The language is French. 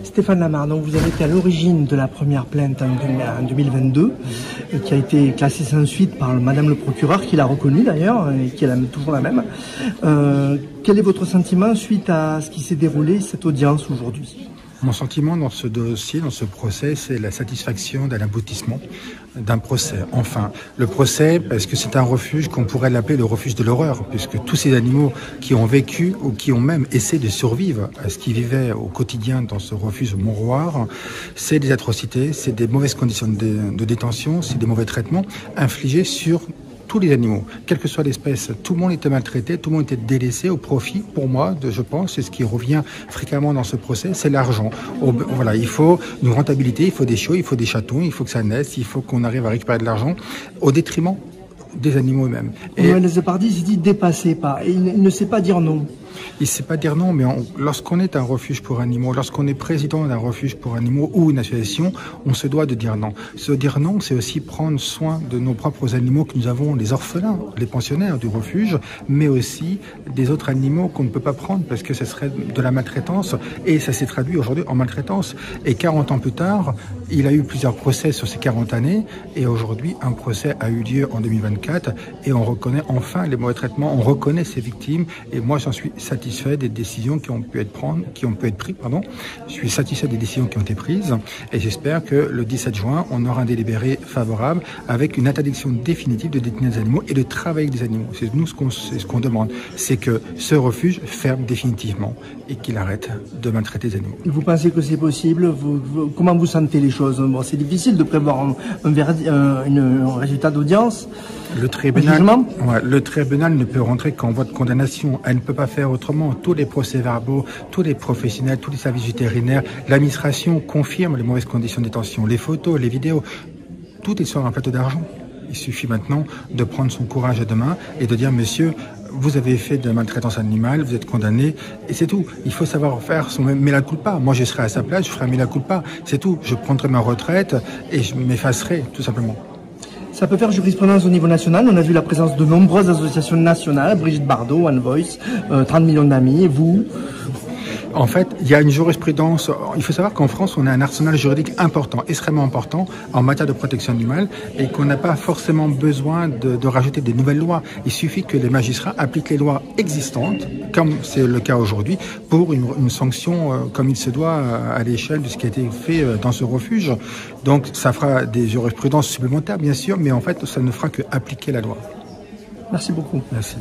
Stéphane Lamar, donc vous avez été à l'origine de la première plainte en 2022, qui a été classée sans suite par Madame le procureur, qui l'a reconnue d'ailleurs, et qui est toujours la même. Quel est votre sentiment suite à ce qui s'est déroulé, cette audience aujourd'hui ? Mon sentiment dans ce dossier, dans ce procès, c'est la satisfaction d'un aboutissement d'un procès. Enfin, le procès, parce que c'est un refuge qu'on pourrait l'appeler le refuge de l'horreur, puisque tous ces animaux qui ont vécu ou qui ont même essayé de survivre à ce qu'ils vivaient au quotidien dans ce refuge au Mont-Roire, c'est des atrocités, c'est des mauvaises conditions de détention, c'est des mauvais traitements infligés sur tous les animaux, quelle que soit l'espèce. Tout le monde était maltraité, tout le monde était délaissé au profit, pour moi, je pense, c'est ce qui revient fréquemment dans ce procès, c'est l'argent. Voilà, il faut une rentabilité, il faut des chiots, il faut des chatons, il faut que ça naisse, il faut qu'on arrive à récupérer de l'argent au détriment des animaux eux-mêmes. Et Noël Zeppardi se dit dépassé par, et il ne sait pas dire non. Il ne sait pas dire non, mais lorsqu'on est un refuge pour animaux, lorsqu'on est président d'un refuge pour animaux ou une association, on se doit de dire non. Se dire non, c'est aussi prendre soin de nos propres animaux que nous avons, les orphelins, les pensionnaires du refuge, mais aussi des autres animaux qu'on ne peut pas prendre parce que ce serait de la maltraitance et ça s'est traduit aujourd'hui en maltraitance. Et 40 ans plus tard, il a eu plusieurs procès sur ces 40 années et aujourd'hui, un procès a eu lieu en 2024 et on reconnaît enfin les mauvais traitements, on reconnaît ces victimes et moi j'en suis satisfait des décisions qui ont pu être prises. Je suis satisfait des décisions qui ont été prises et j'espère que le 17 juin, on aura un délibéré favorable avec une interdiction définitive de détenir des animaux et de travailler avec des animaux. C'est nous ce qu'on demande, c'est que ce refuge ferme définitivement et qu'il arrête de maltraiter les animaux. Vous pensez que c'est possible? Comment vous sentez les choses? Bon, c'est difficile de prévoir un résultat d'audience. Le tribunal ne peut rentrer qu'en voie de condamnation. Elle ne peut pas faire autrement. Tous les procès-verbaux, tous les professionnels, tous les services vétérinaires, l'administration confirme les mauvaises conditions de détention. Les photos, les vidéos, tout est sur un plateau d'argent. Il suffit maintenant de prendre son courage à deux mains et de dire, monsieur, vous avez fait de la maltraitance animale, vous êtes condamné, et c'est tout. Il faut savoir faire son mea culpa. Moi, je serai à sa place, je ferai un mea culpa. C'est tout. Je prendrai ma retraite et je m'effacerai, tout simplement. Ça peut faire jurisprudence au niveau national. On a vu la présence de nombreuses associations nationales, Brigitte Bardot, One Voice, 30 millions d'amis, vous. En fait, il y a une jurisprudence. Il faut savoir qu'en France, on a un arsenal juridique important, extrêmement important en matière de protection animale et qu'on n'a pas forcément besoin de rajouter des nouvelles lois. Il suffit que les magistrats appliquent les lois existantes, comme c'est le cas aujourd'hui, pour une sanction comme il se doit à l'échelle de ce qui a été fait dans ce refuge. Donc, ça fera des jurisprudences supplémentaires, bien sûr, mais en fait, ça ne fera que appliquer la loi. Merci beaucoup. Merci.